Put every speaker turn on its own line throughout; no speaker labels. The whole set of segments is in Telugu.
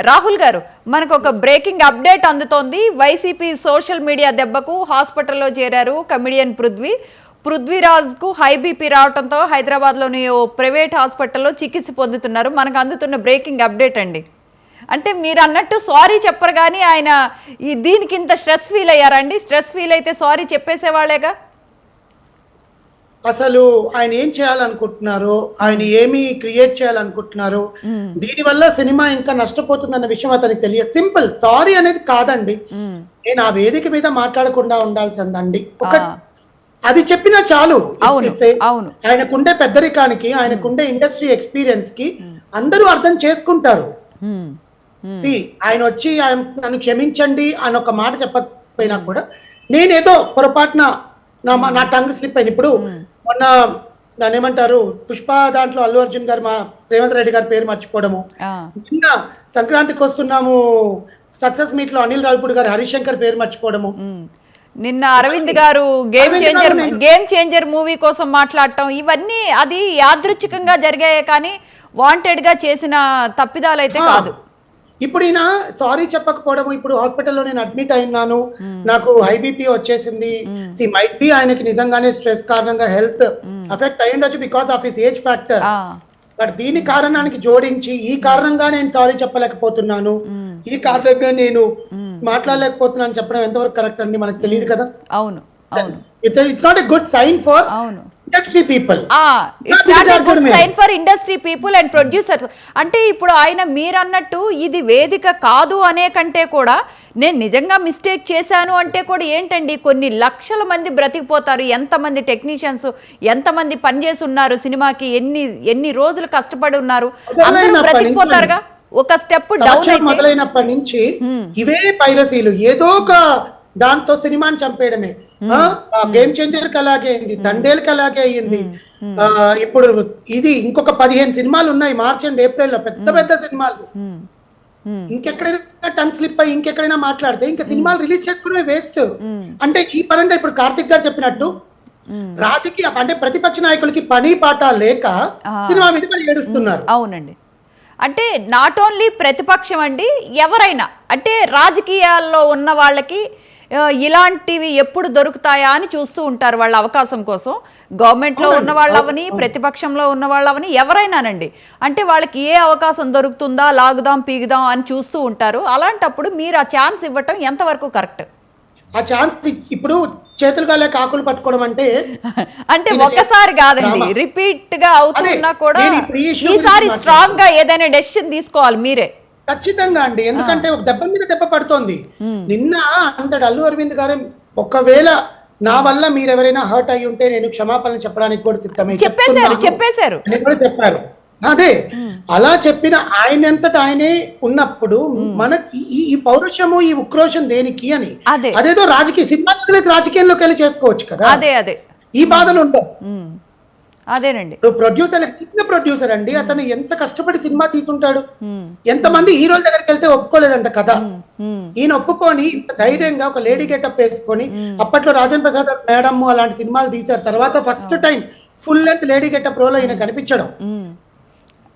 రాహుల్ గారు, మనకు ఒక బ్రేకింగ్ అప్డేట్ అందుతోంది. వైసీపీ సోషల్ మీడియా దెబ్బకు హాస్పిటల్లో చేరారు కమిడియన్ పృథ్వీరాజ్కు హై బీపీ రావడంతో హైదరాబాద్లోని ఓ ప్రైవేట్ హాస్పిటల్లో చికిత్స పొందుతున్నారు. మనకు అందుతున్న బ్రేకింగ్ అప్డేట్ అండి. అంటే మీరు అన్నట్టు సారీ చెప్పరు కానీ ఆయన దీనికి ఇంత స్ట్రెస్ ఫీల్ అయ్యారండి? స్ట్రెస్ ఫీల్ అయితే సారీ చెప్పేసేవాళ్ళేగా.
అసలు ఆయన ఏం చేయాలనుకుంటున్నారు, ఆయన ఏమి క్రియేట్ చేయాలనుకుంటున్నారు, దీనివల్ల సినిమా ఇంకా నష్టపోతుందన్న విషయం అతనికి తెలియదు. సింపుల్ సారీ అనేది కాదండి. నేను ఆ వేదిక మీద మాట్లాడకుండా ఉండాల్సిందండి. అది చెప్పినా చాలు. ఆయనకుండే పెద్దరికానికి, ఆయనకుండే ఇండస్ట్రీ ఎక్స్పీరియన్స్ కి అందరూ అర్థం చేసుకుంటారు. ఆయన వచ్చి నన్ను క్షమించండి అని ఒక మాట చెప్పకపోయినా కూడా నేనేదో పొరపాటున నా టంగ్ స్లిప్ అయింది. ఇప్పుడు మొన్న దాన్ని ఏమంటారు, పుష్ప దాంట్లో అల్లు అర్జున్ గారు మా రేవంత్ రెడ్డి గారి పేరు మర్చిపోవడము, నిన్న సంక్రాంతికి వస్తున్నాము సక్సెస్ మీట్ లో అనిల్ రావిపూడి గారు హరీష్ శంకర్ పేరు మర్చిపోవడము,
నిన్న అరవింద్ గారు గేమ్ చేంజర్ మూవీ కోసం మాట్లాడటం, ఇవన్నీ అది యాదృచ్ఛికంగా జరిగాయే కానీ వాంటెడ్ గా చేసిన తప్పిదాలు అయితే కాదు.
ఇప్పుడు ఈయన సారీ చెప్పకపోవడం, ఇప్పుడు హాస్పిటల్లో నేను అడ్మిట్ అయినాను, నాకు హై బీపీ వచ్చేసింది, మైట్ బి ఆయనకి నిజంగానే స్ట్రెస్ కారణంగా హెల్త్ అఫెక్ట్ అయ్యిండొచ్చు because of his age factor. But దీని కారణానికి జోడించి ఈ కారణంగా నేను సారీ చెప్పలేకపోతున్నాను, ఈ కారణంగా నేను మాట్లాడలేకపోతున్నాను చెప్పడం ఎంతవరకు కరెక్ట్ అండి? మనకు తెలియదు కదా.
అవును,
it's not a good sign for industry people.
Sign for industry people and producers. అంటే ఇప్పుడు ఆయన మీరు అన్నట్టు ఇది వేదిక కాదు అనే కంటే కూడా నేను నిజంగా మిస్టేక్ చేశాను అంటే కూడా ఏంటండి, కొన్ని లక్షల మంది బ్రతికిపోతారు, ఎంతమంది టెక్నీషియన్స్ ఎంతమంది పనిచేసి ఉన్నారు, సినిమాకి ఎన్ని రోజులు కష్టపడి ఉన్నారు, అందరూ బ్రతికిపోతారుగా. ఒక స్టెప్ డౌన్
మొదలైనప్పటి నుంచి ఇవే పైరసీలు, ఏదో ఒక దాంతో సినిమాని చంపేయడమే. గేమ్ చేంజర్ కి అలాగే అయింది, తండేల్కి అలాగే అయ్యింది. ఇప్పుడు ఇది ఇంకొక 15 సినిమాలు ఉన్నాయి మార్చ్ అండ్ ఏప్రిల్ లో, పెద్ద పెద్ద సినిమాలు. ఇంకెక్కడైనా టంగ్ స్లిప్ అయ్యి ఇంకెక్కడైనా మాట్లాడితే ఇంకా సినిమాలు రిలీజ్ చేసుకోవడమే వేస్ట్. అంటే ఈ పరంగా ఇప్పుడు కార్తిక్ గారు చెప్పినట్టు రాజకీయ అంటే ప్రతిపక్ష నాయకులకి పని పాట లేక సినిమా మీద పని ఏడుస్తున్నారు.
అవునండి. అంటే నాట్ ఓన్లీ ప్రతిపక్షం అండి, ఎవరైనా అంటే రాజకీయాల్లో ఉన్న వాళ్ళకి ఇలాంటివి ఎప్పుడు దొరుకుతాయా అని చూస్తూ ఉంటారు వాళ్ళ అవకాశం కోసం. గవర్నమెంట్లో ఉన్న వాళ్ళవని, ప్రతిపక్షంలో ఉన్న వాళ్ళవని, ఎవరైనానండి. అంటే వాళ్ళకి ఏ అవకాశం దొరుకుతుందా, లాగుదాం పీగుదాం అని చూస్తూ ఉంటారు. అలాంటప్పుడు మీరు ఆ ఛాన్స్ ఇవ్వటం ఎంతవరకు కరెక్ట్?
ఆ ఛాన్స్ ఇప్పుడు చేతులుగా లేక ఆకులు పట్టుకోవడం అంటే
ఒక్కసారి కాదండి, రిపీట్ గా అవుతున్నా కూడా ఈసారి స్ట్రాంగ్ గా ఏదైనా డెసిషన్ తీసుకోవాలి మీరే.
ఖచ్చితంగా అండి, ఎందుకంటే ఒక దెబ్బ మీద దెబ్బ పడుతోంది. నిన్న అంతటి అల్లు అరవింద్ గారు ఒకవేళ నా వల్ల మీరు ఎవరైనా హర్ట్ అయి ఉంటే నేను క్షమాపణ చెప్పడానికి కూడా సిద్ధమే
చెప్పేశారు.
చెప్పారు. అదే అలా చెప్పిన ఆయనంతట ఆయనే ఉన్నప్పుడు మనకి ఈ పౌరుషము, ఈ ఉక్రోషం దేనికి అని, అదేదో రాజకీయ సినిమా వదిలేసి రాజకీయంలోకి వెళ్ళి చేసుకోవచ్చు కదా.
అదే
ఈ బాధలు ఉంటాయి.
అదేనండి,
ప్రొడ్యూసర్ చిన్న ప్రొడ్యూసర్ అండి, అతను ఎంత కష్టపడి సినిమా తీసుంటాడు. ఎంతమంది హీరోల దగ్గరికి వెళ్తే ఒప్పుకోలేదంట కదా. ఈయన ఒప్పుకొని ఇంత ధైర్యంగా ఒక లేడీ గెటప్ వేసుకొని, అప్పట్లో రాజన్ ప్రసాద్ మేడం అలాంటి సినిమాలు తీశారు, తర్వాత first time full length lady getup role ఈయన కనిపించడం.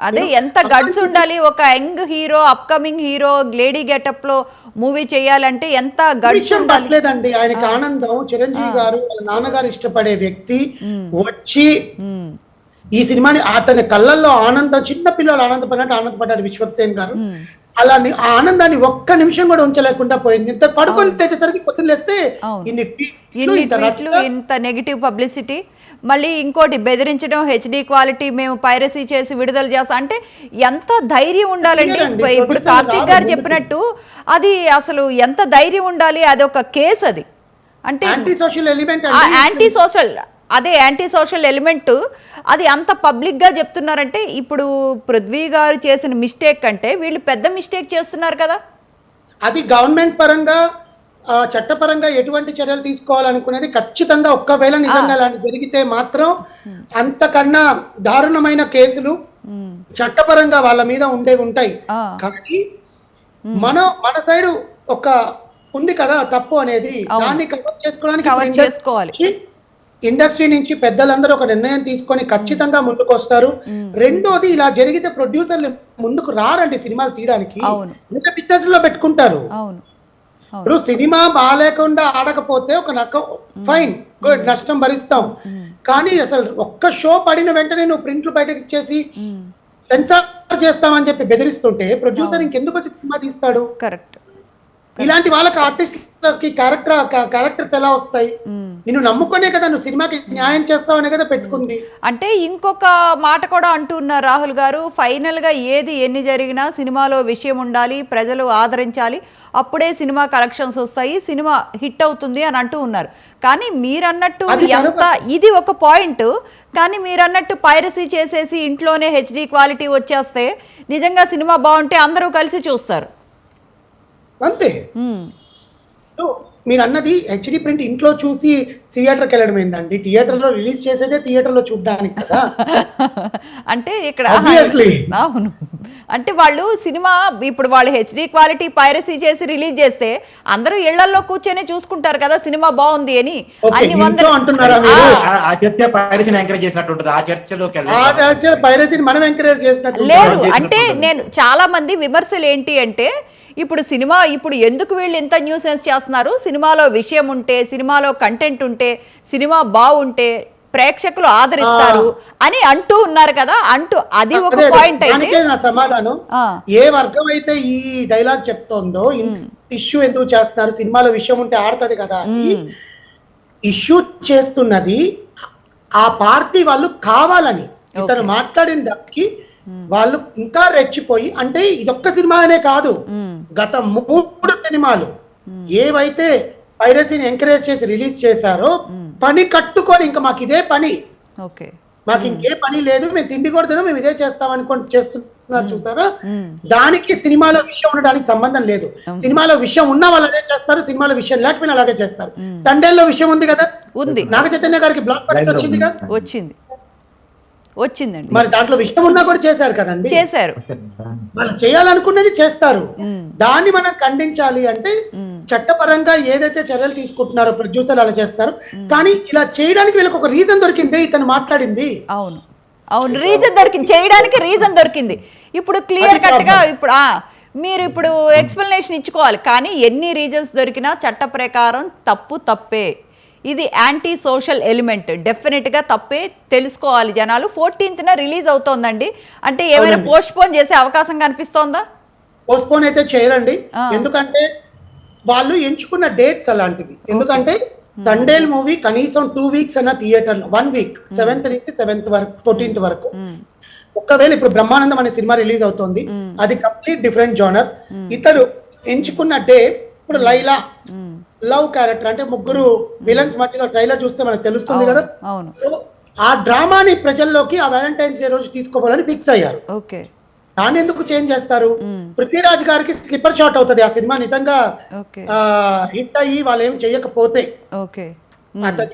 అదే ఎంత గడ్స్ ఉండాలి ఒక young hero, upcoming hero lady getup లో మూవీ చేయాలంటే ఎంత గడ్స్
ఉండాలి. ఆయనకి ఆనందం, చిరంజీవి గారు వాళ్ళ నాన్నగారు ఇష్టపడే వ్యక్తి వచ్చి ఈ సినిమాని, అతని కళ్ళల్లో ఆనందం, చిన్న పిల్లలు ఆనందపడినట్టు ఆనందపడ్డారు విశ్వక్సేన్ గారు. అలా ఆ ఆనందాన్ని ఒక్క నిమిషం కూడా ఉంచలేకుండా పోయింది. ఇంత పడుకొని తెచ్చేసరికి పొద్దున్న లేస్తే
ఇంత నెగిటివ్ పబ్లిసిటీ, మళ్ళీ ఇంకోటి బెదిరించడం, హెచ్డి క్వాలిటీ మేము పైరసీ చేసి విడుదల చేస్తాం అంటే ఎంత ధైర్యం ఉండాలండి. ఇప్పుడు కార్తిక్ గారు చెప్పినట్టు అది అసలు ఎంత ధైర్యం ఉండాలి. అది ఒక కేసు, అది అంటే యాంటీ సోషల్ ఎలిమెంట్, అది అంత పబ్లిక్ గా చెప్తున్నారంటే ఇప్పుడు పృథ్వీ గారు చేసిన మిస్టేక్ అంటే వీళ్ళు పెద్ద మిస్టేక్ చేస్తున్నారు కదా.
అది గవర్నమెంట్ పరంగా చట్టపరంగా ఎటువంటి చర్యలు తీసుకోవాలనుకునేది ఖచ్చితంగా, ఒక్కవేళ నిజంగా అలాంటి జరిగితే మాత్రం అంతకన్నా దారుణమైన కేసులు చట్టపరంగా వాళ్ళ మీద ఉంటాయి. కానీ మన సైడ్ ఒక ఉంది కదా తప్పు అనేది, దాన్ని కవర్ చేసుకోవడానికి ఇండస్ట్రీ నుంచి పెద్దలందరూ ఒక నిర్ణయం తీసుకొని ఖచ్చితంగా ముందుకు వస్తారు. రెండోది ఇలా జరిగితే ప్రొడ్యూసర్లు ముందుకు రారండి సినిమాలు తీయడానికి,
అవును.
ఇంకా బిజినెస్ లో పెట్టుకుంటారు.
అవును. అవును.
ఇప్పుడు సినిమా బాగాలేకుండా ఆడకపోతే ఒక నక్క ఫైన్ గుడ్ నష్టం భరిస్తాం, కానీ అసలు ఒక్క షో పడిన వెంటనే నువ్వు ప్రింట్లు బయటకు ఇచ్చేసి సెన్సార్ చేస్తామని చెప్పి బెదిరిస్తుంటే ప్రొడ్యూసర్ ఇంకెందుకు వచ్చి సినిమా తీస్తాడు?
కరెక్ట్.
ఇలాంటి వాళ్ళకి ఆర్టిస్ట్లకి క్యారెక్టర్స్ ఎలా వస్తాయి? నిన్ను నమ్ముకునే కదా నువ్వు సినిమాకి న్యాయం చేస్తావనే కదా పెట్టుకుంది.
అంటే ఇంకొక మాట కూడా అంటున్నారు రాహుల్ గారు, ఫైనల్గా ఏది ఎన్ని జరిగినా సినిమాలో విషయం ఉండాలి, ప్రజలు ఆదరించాలి, అప్పుడే సినిమా కలెక్షన్స్ వస్తాయి, సినిమా హిట్ అవుతుంది అని అంటూ ఉన్నారు. కానీ మీరన్నట్టు ఎంత ఇది ఒక పాయింట్, కానీ మీరన్నట్టు పైరసీ చేసేసి ఇంట్లోనే హెచ్డి క్వాలిటీ వచ్చేస్తే నిజంగా సినిమా బాగుంటే అందరూ కలిసి చూస్తారు.
అంతే. మీరు అన్నది హెచ్డి ప్రింట్ ఇంట్లో చూసి థియేటర్కి వెళ్ళడం ఏందండి? థియేటర్లో రిలీజ్ చేసేదే థియేటర్లో చూడడానికి కదా.
అంటే ఇక్కడ
Obviously.
అవును, అంటే వాళ్ళు సినిమా ఇప్పుడు వాళ్ళు హెచ్డి క్వాలిటీ పైరసీ చేసి రిలీజ్ చేస్తే అందరూ ఇళ్లలో కూర్చొని చూసుకుంటారు కదా సినిమా బాగుంది అని.
Okay,
అన్ని
ఇంట్లో అంటున్నారా మీరు?
ఆ చర్చ పైరసీని ఎంకరేజ్ చేసినట్టు ఉంటుంది. ఆ చర్చలోకి
పైరసీని మనం ఎంకరేజ్ చేసినట్టు
లేదు. అంటే నేను చాలా మంది విమర్శలు ఏంటి అంటే, ఇప్పుడు సినిమా ఇప్పుడు ఎందుకు వీళ్ళు ఇంత న్యూసెన్స్ చేస్తున్నారు, సినిమాలో విషయం ఉంటే, సినిమాలో కంటెంట్ ఉంటే, సినిమా బాగుంటే ప్రేక్షకులు ఆదరిస్తారు అని అంటూ ఉన్నారు కదా. అంటూ అది ఒక పాయింట్ అయితే
దానికే నా సమాధానం. ఏ వర్గం అయితే ఈ డైలాగ్ చెప్తోందో ఇష్యూ ఎందుకు చేస్తున్నారు, సినిమాలో విషయం ఉంటే ఆడుతుంది కదా అని ఇష్యూ చేస్తున్నది ఆ పార్టీ వాళ్ళు కావాలని. ఇతను మాట్లాడిన దానికి వాళ్ళు ఇంకా రెచ్చిపోయి, అంటే ఇదొక్క సినిమా అనే కాదు, గత 3 సినిమాలు ఏవైతే పైరసీని ఎంకరేజ్ చేసి రిలీజ్ చేశారో పని కట్టుకొని ఇంకా మాకు ఇదే పని, మాకు ఇంకే పని లేదు, మేము తిండి కొడుతున్నాం, మేము ఇదే చేస్తాం అనుకోని చేస్తున్నారు చూసారా. దానికి సినిమాలో విషయం ఉండడానికి సంబంధం లేదు. సినిమాలో విషయం ఉన్న వాళ్ళు అదే చేస్తారు, సినిమాలో విషయం లేకపోయినా అలాగే చేస్తారు. తండేల్లో విషయం ఉంది కదా,
ఉంది.
నాగ చైతన్య గారికి బ్లాక్ బస్టర్ వచ్చింది కదా,
వచ్చిందండి.
మరి దాంట్లో విషయం ఉన్నా కూడా చేశారు కదండి,
చేశారు.
వాళ్ళు చేయాలనుకున్నది చేస్తారు. దాన్ని మనం ఖండించాలి అంటే చట్టపరంగా ఏదైతే చర్యలు తీసుకుంటున్నారో ప్రొడ్యూసర్ అలా చేస్తారు. కానీ ఇలా చేయడానికి వీళ్ళకి ఒక రీజన్ దొరికింది, ఇతను మాట్లాడింది.
అవును, అవును, రీజన్ దొరికింది, చేయడానికి రీజన్ దొరికింది. ఇప్పుడు క్లియర్ కట్ గా ఇప్పుడు మీరు ఇప్పుడు ఎక్స్ప్లెనేషన్ ఇచ్చుకోవాలి. కానీ ఎన్ని రీజన్స్ దొరికినా చట్ట ప్రకారం తప్పే. ఇది యాంటీ సోషల్ ఎలిమెంట్, డెఫినెట్గా తప్పే, తెలుసుకోవాలి జనాలు. 14th release అవుతోందండి. అంటే ఏమైనా పోస్ట్ పోన్ చేసే అవకాశం కనిపిస్తోందా?
పోస్ట్ పోన్ అయితే చేయరండి, ఎందుకంటే వాళ్ళు ఎంచుకున్న డేట్స్ అలాంటివి. ఎందుకంటే తండేల్ మూవీ కనీసం 2 వీక్స్ అన్న థియేటర్, 1 వీక్ 7th నుంచి 7th వరకు 14th వరకు. ఒకవేళ ఇప్పుడు బ్రహ్మానందం అనే సినిమా రిలీజ్ అవుతోంది, అది కంప్లీట్ డిఫరెంట్ జోనర్. ఇతడు ఎంచుకున్న డే ఇప్పుడు లైలా లవ్ క్యారెక్టర్, అంటే ముగ్గురు విలన్స్ మధ్యలో ట్రైలర్ చూస్తే మనకు తెలుస్తుంది కదా. సో ఆ డ్రామాని ప్రజల్లోకి ఆ వ్యాలంటైన్స్ డే రోజు తీసుకోవాలని ఫిక్స్ అయ్యారు. దాన్ని ఎందుకు చేంజ్ చేస్తారు? పృథ్వీరాజ్ గారికి స్లిప్పర్ షాట్ అవుతుంది ఆ సినిమా నిజంగా హిట్ అయ్యి వాళ్ళు ఏం చెయ్యకపోతే. అతని